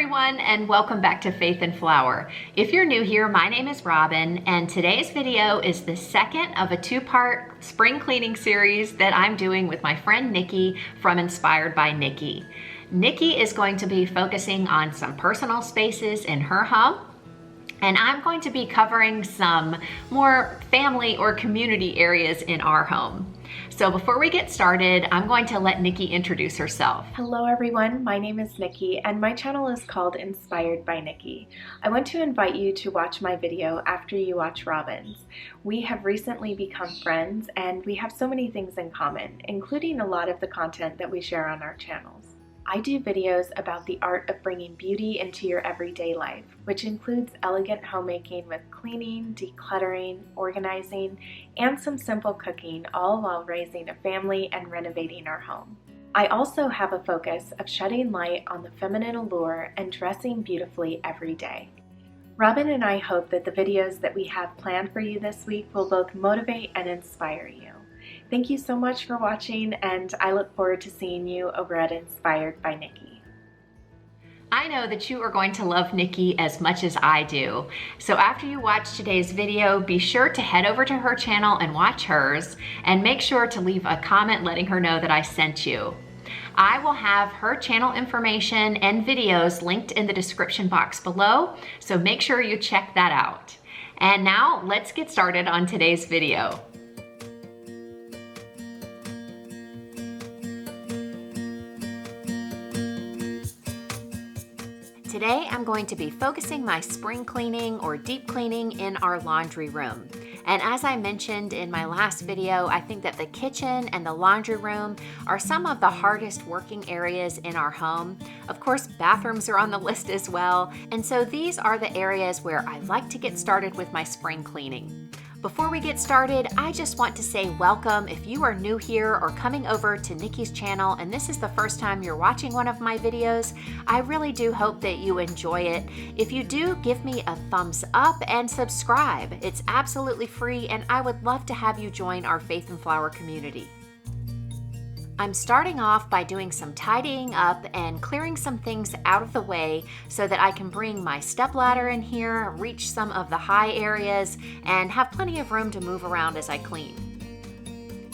everyone, and welcome back to Faith and Flour. If you're new here, my name is Robin, and today's video is the second of a two-part spring cleaning series that I'm doing with my friend Nikki from Inspired by Nikki. Nikki is going to be focusing on some personal spaces in her home, and I'm going to be covering some more family or community areas in our home. So before we get started, I'm going to let Nikki introduce herself. Hello everyone, my name is Nikki and my channel is called Inspired by Nikki. I want to invite you to watch my video after you watch Robin's. We have recently become friends and we have so many things in common, including a lot of the content that we share on our channels. I do videos about the art of bringing beauty into your everyday life, which includes elegant homemaking with cleaning, decluttering, organizing, and some simple cooking, all while raising a family and renovating our home. I also have a focus of shedding light on the feminine allure and dressing beautifully every day. Robin and I hope that the videos that we have planned for you this week will both motivate and inspire you. Thank you so much for watching, and I look forward to seeing you over at Inspired by Nikki. I know that you are going to love Nikki as much as I do. So after you watch today's video, be sure to head over to her channel and watch hers, and make sure to leave a comment letting her know that I sent you. I will have her channel information and videos linked in the description box below, so make sure you check that out. And now let's get started on today's video. Today, I'm going to be focusing my spring cleaning or deep cleaning in our laundry room. And as I mentioned in my last video, I think that the kitchen and the laundry room are some of the hardest working areas in our home. Of course, bathrooms are on the list as well. And so these are the areas where I like to get started with my spring cleaning. Before we get started, I just want to say welcome if you are new here or coming over to Nikki's channel and this is the first time you're watching one of my videos. I really do hope that you enjoy it. If you do, give me a thumbs up and subscribe. It's absolutely free and I would love to have you join our Faith and Flour community. I'm starting off by doing some tidying up and clearing some things out of the way so that I can bring my stepladder in here, reach some of the high areas, and have plenty of room to move around as I clean.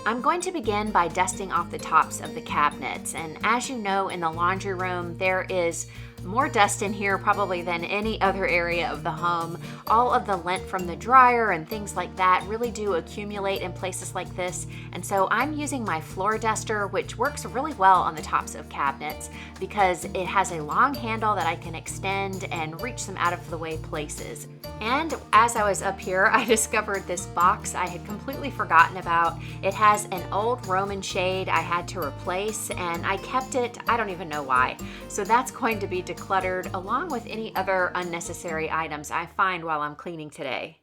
I'm going to begin by dusting off the tops of the cabinets, and as you know, in the laundry room there is more dust in here probably than any other area of the home. All of the lint from the dryer and things like that really do accumulate in places like this, and so I'm using my floor duster, which works really well on the tops of cabinets because it has a long handle that I can extend and reach them out of the way places. And as I was up here, I discovered this box I had completely forgotten about. It has an old Roman shade I had to replace, and I kept it, I don't even know why. So that's going to be decluttered along with any other unnecessary items I find while I'm cleaning today.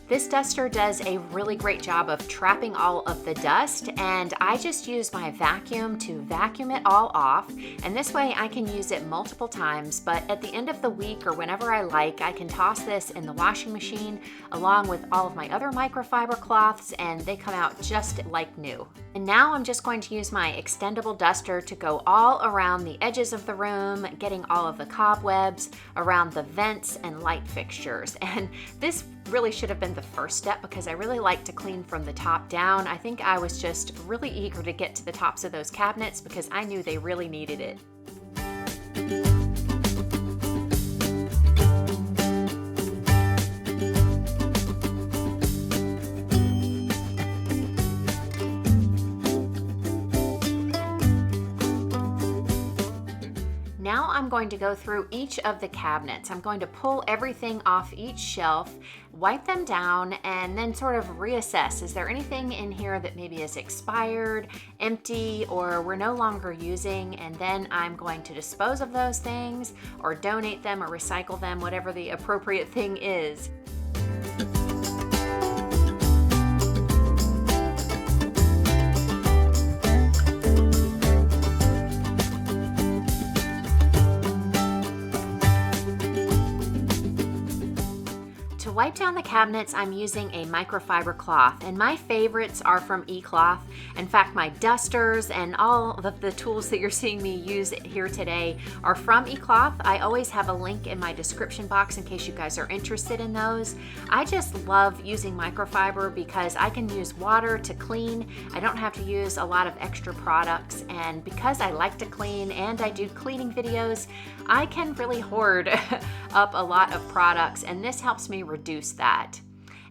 This duster does a really great job of trapping all of the dust, and I just use my vacuum to vacuum it all off, and this way I can use it multiple times, but at the end of the week or whenever I like, I can toss this in the washing machine along with all of my other microfiber cloths, and they come out just like new. And now I'm just going to use my extendable duster to go all around the edges of the room, getting all of the cobwebs around the vents and light fixtures. And this really should have been the first step because I really like to clean from the top down. I think I was just really eager to get to the tops of those cabinets because I knew they really needed it. Now I'm going to go through each of the cabinets. I'm going to pull everything off each shelf, wipe them down, and then sort of reassess. Is there anything in here that maybe is expired, empty, or we're no longer using? And then I'm going to dispose of those things or donate them or recycle them, whatever the appropriate thing is. wipe down the cabinets, I'm using a microfiber cloth, and my favorites are from eCloth. In fact, my dusters and all of the tools that you're seeing me use here today are from eCloth. I always have a link in my description box in case you guys are interested in those. I just love using microfiber because I can use water to clean. I don't have to use a lot of extra products, and because I like to clean and I do cleaning videos, I can really hoard up a lot of products, and this helps me reduce that.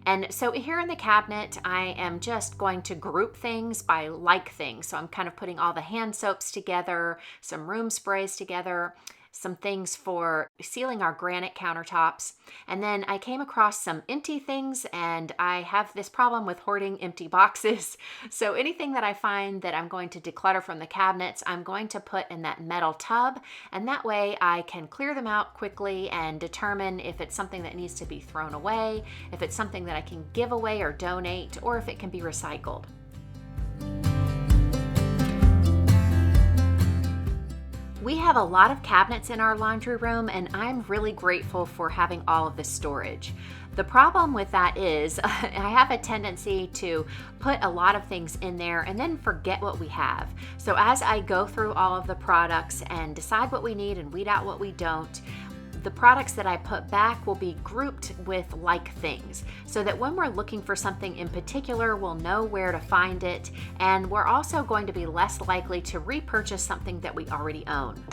And so here in the cabinet, I am just going to group things by like things. So I'm kind of putting all the hand soaps together, some room sprays together, some things for sealing our granite countertops. And then I came across some empty things, and I have this problem with hoarding empty boxes. So anything that I find that I'm going to declutter from the cabinets, I'm going to put in that metal tub, and that way I can clear them out quickly and determine if it's something that needs to be thrown away, if it's something that I can give away or donate, or if it can be recycled. We have a lot of cabinets in our laundry room, and I'm really grateful for having all of this storage. The problem with that is I have a tendency to put a lot of things in there and then forget what we have. So as I go through all of the products and decide what we need and weed out what we don't, the products that I put back will be grouped with like things, so that when we're looking for something in particular, we'll know where to find it, and we're also going to be less likely to repurchase something that we already own.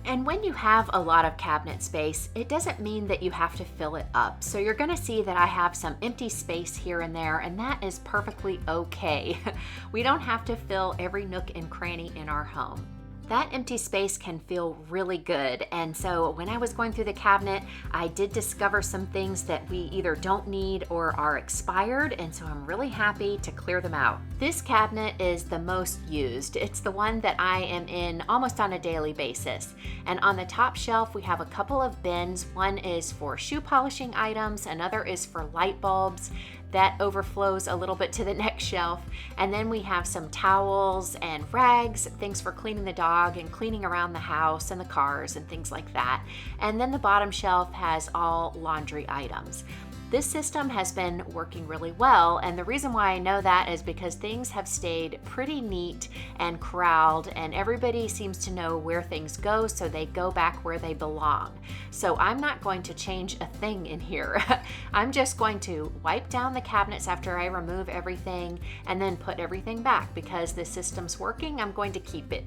And when you have a lot of cabinet space, it doesn't mean that you have to fill it up. So you're going to see that I have some empty space here and there, and that is perfectly okay. We don't have to fill every nook and cranny in our home. That empty space can feel really good, and so when I was going through the cabinet, I did discover some things that we either don't need or are expired, and so I'm really happy to clear them out. This cabinet is the most used. It's the one that I am in almost on a daily basis, and on the top shelf we have a couple of bins. One is for shoe polishing items, another is for light bulbs. That overflows a little bit to the next shelf. And then we have some towels and rags, things for cleaning the dog and cleaning around the house and the cars and things like that. And then the bottom shelf has all laundry items. This system has been working really well, and the reason why I know that is because things have stayed pretty neat and corralled, and everybody seems to know where things go, so they go back where they belong. So I'm not going to change a thing in here. I'm just going to wipe down the cabinets after I remove everything and then put everything back. Because the system's working, I'm going to keep it.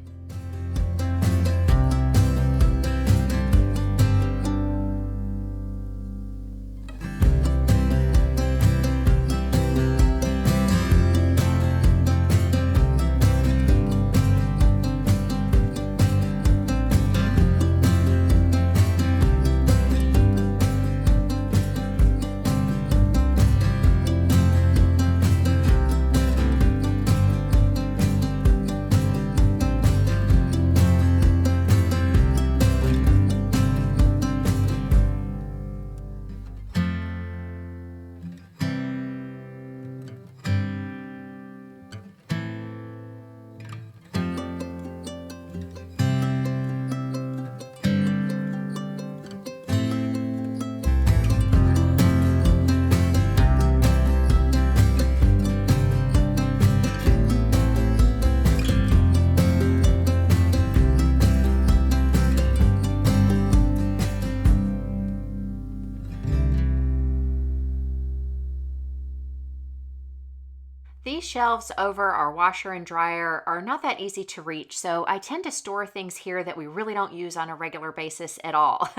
These shelves over our washer and dryer are not that easy to reach, so I tend to store things here that we really don't use on a regular basis at all.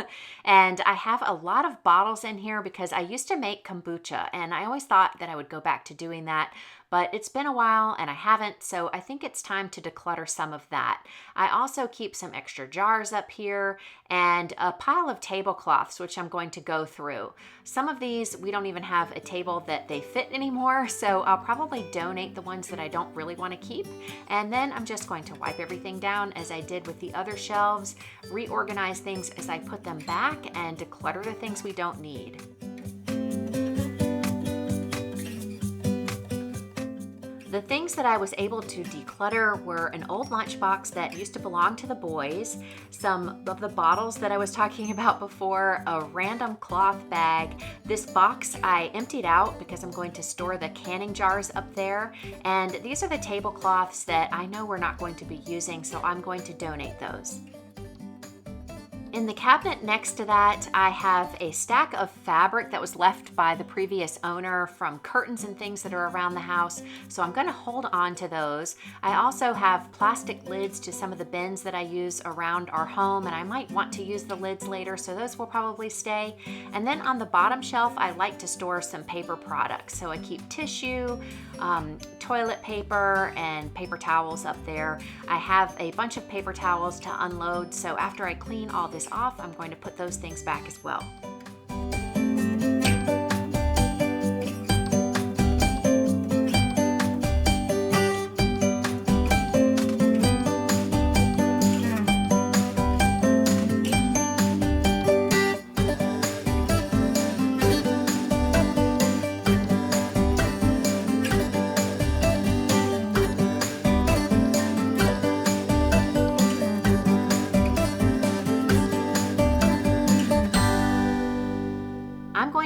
And I have a lot of bottles in here because I used to make kombucha, and I always thought that I would go back to doing that, but it's been a while and I haven't, so I think it's time to declutter some of that. I also keep some extra jars up here and a pile of tablecloths, which I'm going to go through. Some of these, we don't even have a table that they fit anymore, so I'll probably donate the ones that I don't really want to keep. And then I'm just going to wipe everything down as I did with the other shelves, reorganize things as I put them back, and declutter the things we don't need. The things that I was able to declutter were an old lunchbox that used to belong to the boys, some of the bottles that I was talking about before, a random cloth bag. This box I emptied out because I'm going to store the canning jars up there, and these are the tablecloths that I know we're not going to be using, so I'm going to donate those. In the cabinet next to that, I have a stack of fabric that was left by the previous owner from curtains and things that are around the house, so I'm going to hold on to those. I also have plastic lids to some of the bins that I use around our home, and I might want to use the lids later, so those will probably stay. And then on the bottom shelf, I like to store some paper products, so I keep tissue, toilet paper, and paper towels up there. I have a bunch of paper towels to unload, so after I clean all this off, I'm going to put those things back as well.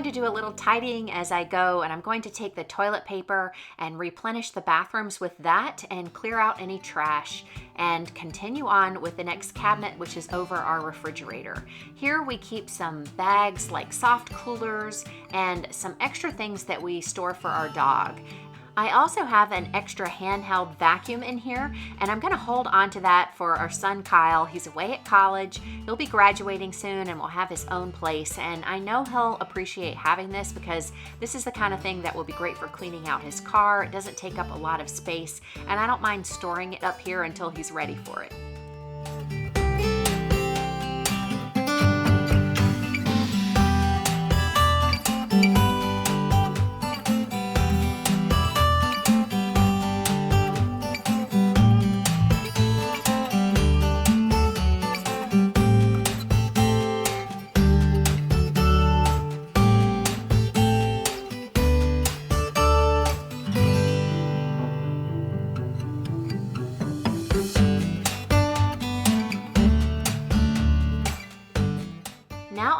To do a little tidying as I go, and I'm going to take the toilet paper and replenish the bathrooms with that and clear out any trash and continue on with the next cabinet, which is over our refrigerator. Here we keep some bags like soft coolers and some extra things that we store for our dog. I also have an extra handheld vacuum in here, and I'm going to hold on to that for our son Kyle. He's away at college. He'll be graduating soon and will have his own place, and I know he'll appreciate having this because this is the kind of thing that will be great for cleaning out his car. It doesn't take up a lot of space, and I don't mind storing it up here until he's ready for it.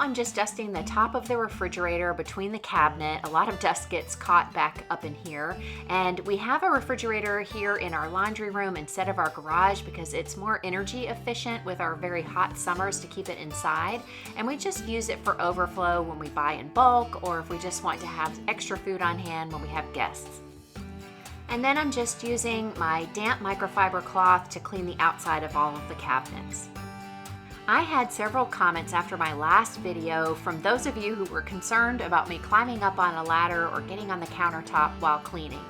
I'm just dusting the top of the refrigerator between the cabinet. A lot of dust gets caught back up in here. And we have a refrigerator here in our laundry room instead of our garage because it's more energy efficient with our very hot summers to keep it inside. And we just use it for overflow when we buy in bulk or if we just want to have extra food on hand when we have guests. And then I'm just using my damp microfiber cloth to clean the outside of all of the cabinets. I had several comments after my last video from those of you who were concerned about me climbing up on a ladder or getting on the countertop while cleaning.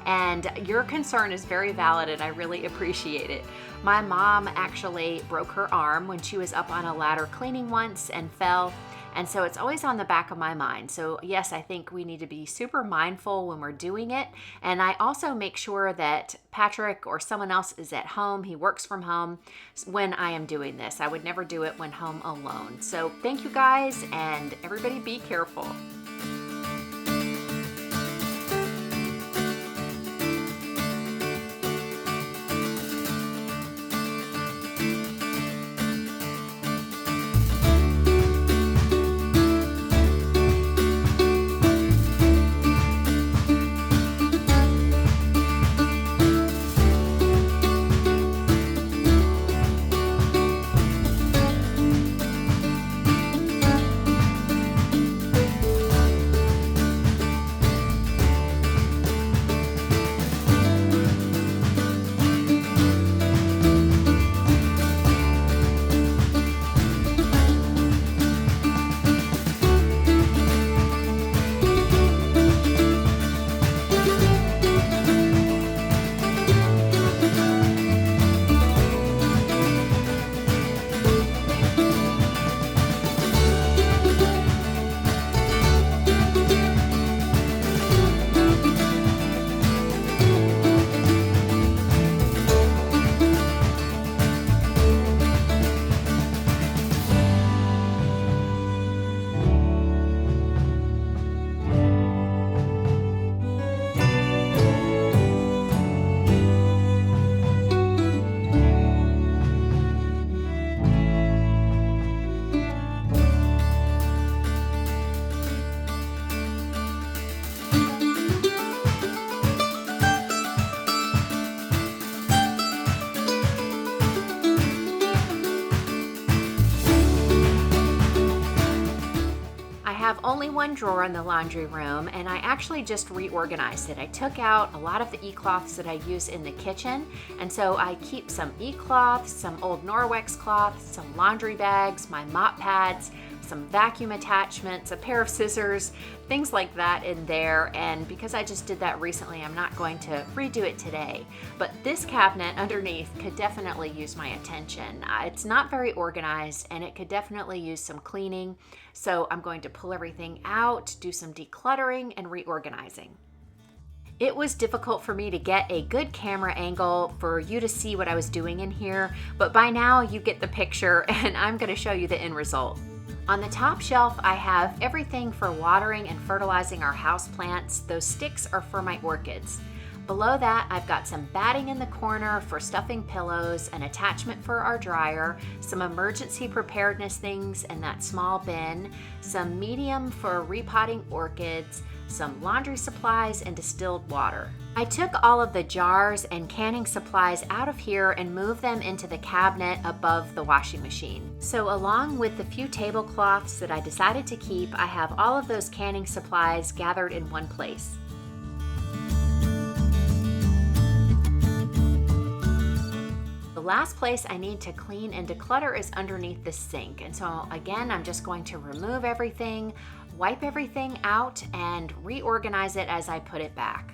And your concern is very valid and I really appreciate it. My mom actually broke her arm when she was up on a ladder cleaning once and fell. And so it's always on the back of my mind. So yes, I think we need to be super mindful when we're doing it. And I also make sure that Patrick or someone else is at home. He works from home when I am doing this. I would never do it when home alone. So thank you guys, and everybody be careful. have only one drawer in the laundry room, and I actually just reorganized it. I took out a lot of the e-cloths that I use in the kitchen, and so I keep some e-cloths, some old Norwex cloths, some laundry bags, my mop pads, some vacuum attachments, a pair of scissors, things like that in there. And because I just did that recently, I'm not going to redo it today. But this cabinet underneath could definitely use my attention. It's not very organized and it could definitely use some cleaning. So I'm going to pull everything out, do some decluttering and reorganizing. It was difficult for me to get a good camera angle for you to see what I was doing in here, but by now you get the picture and I'm going to show you the end result. On the top shelf, I have everything for watering and fertilizing our houseplants. Those sticks are for my orchids. Below that, I've got some batting in the corner for stuffing pillows, an attachment for our dryer, some emergency preparedness things in that small bin, some medium for repotting orchids, some laundry supplies, and distilled water. I took all of the jars and canning supplies out of here and moved them into the cabinet above the washing machine. So along with the few tablecloths that I decided to keep, I have all of those canning supplies gathered in one place. The last place I need to clean and declutter is underneath the sink. And so again, I'm just going to remove everything, wipe everything out, and reorganize it as I put it back.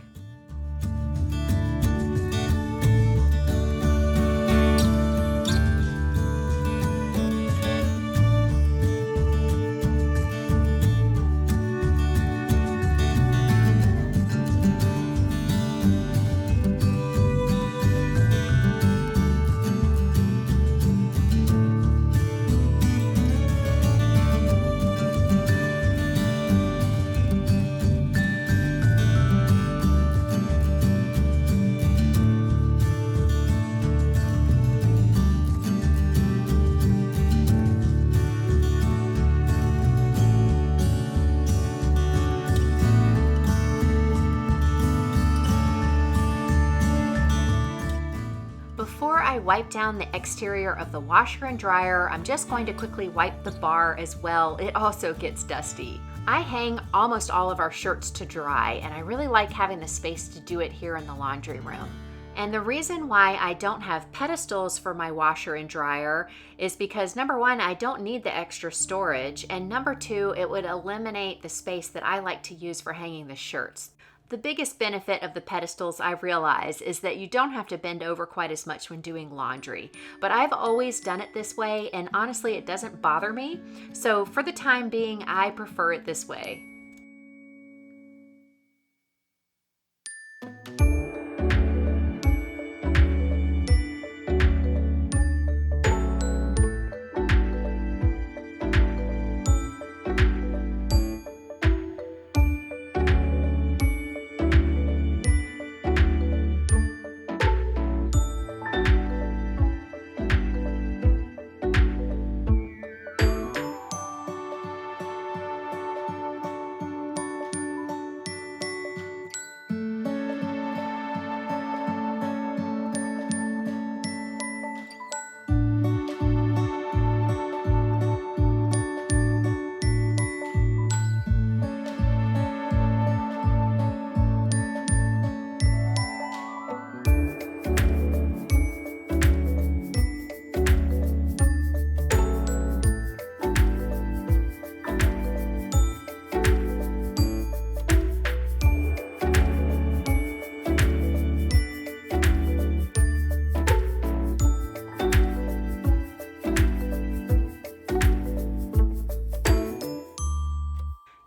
Before I wipe down the exterior of the washer and dryer, I'm just going to quickly wipe the bar as well. It also gets dusty. I hang almost all of our shirts to dry, and I really like having the space to do it here in the laundry room. And the reason why I don't have pedestals for my washer and dryer is because number one, I don't need the extra storage, and number two, it would eliminate the space that I like to use for hanging the shirts. The biggest benefit of the pedestals, I realize, is that you don't have to bend over quite as much when doing laundry. But I've always done it this way, and honestly, it doesn't bother me. So for the time being, I prefer it this way.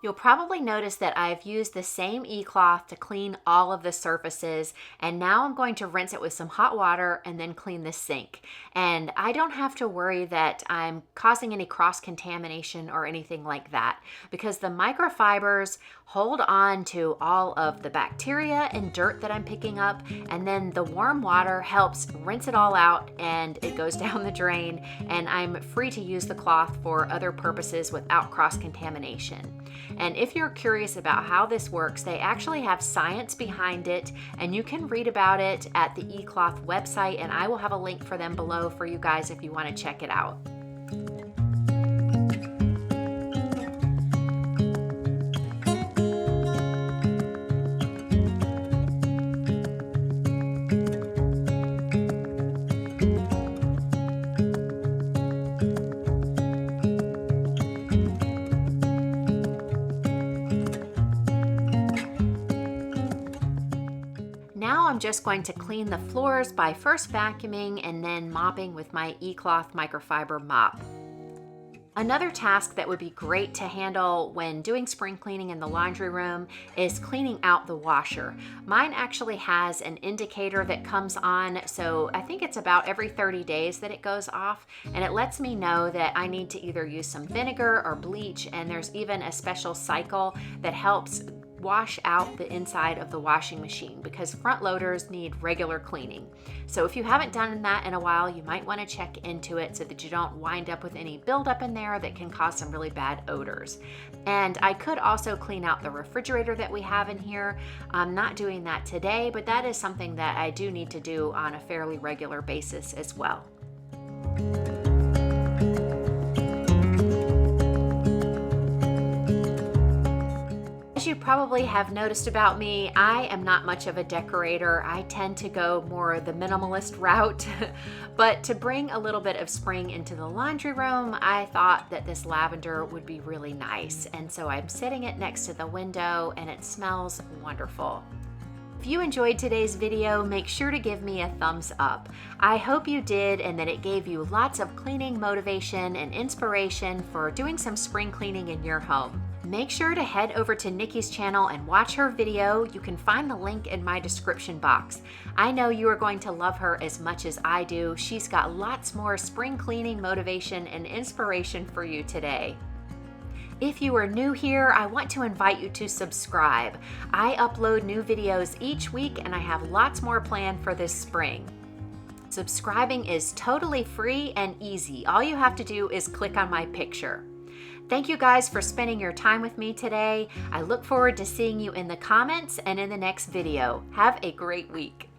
You'll probably notice that I've used the same e-cloth to clean all of the surfaces, and now I'm going to rinse it with some hot water and then clean the sink. And I don't have to worry that I'm causing any cross-contamination or anything like that, because the microfibers hold on to all of the bacteria and dirt that I'm picking up, and then the warm water helps rinse it all out and it goes down the drain, and I'm free to use the cloth for other purposes without cross-contamination. And if you're curious about how this works, they actually have science behind it, and you can read about it at the eCloth website, and I will have a link for them below for you guys if you want to check it out. just going to clean the floors by first vacuuming and then mopping with my eCloth microfiber mop. Another task that would be great to handle when doing spring cleaning in the laundry room is cleaning out the washer. Mine actually has an indicator that comes on, so I think it's about every 30 days that it goes off, and it lets me know that I need to either use some vinegar or bleach, and there's even a special cycle that helps wash out the inside of the washing machine because front loaders need regular cleaning. So if you haven't done that in a while, you might want to check into it so that you don't wind up with any buildup in there that can cause some really bad odors. And I could also clean out the refrigerator that we have in here. I'm not doing that today, but that is something that I do need to do on a fairly regular basis as well. As you probably have noticed about me, I am not much of a decorator. I tend to go more the minimalist route, but to bring a little bit of spring into the laundry room, I thought that this lavender would be really nice. And so I'm setting it next to the window and it smells wonderful. If you enjoyed today's video, make sure to give me a thumbs up. I hope you did and that it gave you lots of cleaning motivation and inspiration for doing some spring cleaning in your home. Make sure to head over to Nikki's channel and watch her video. You can find the link in my description box. I know you are going to love her as much as I do. She's got lots more spring cleaning motivation and inspiration for you today. If you are new here, I want to invite you to subscribe. I upload new videos each week and I have lots more planned for this spring. Subscribing is totally free and easy. All you have to do is click on my picture. Thank you guys for spending your time with me today. I look forward to seeing you in the comments and in the next video. Have a great week.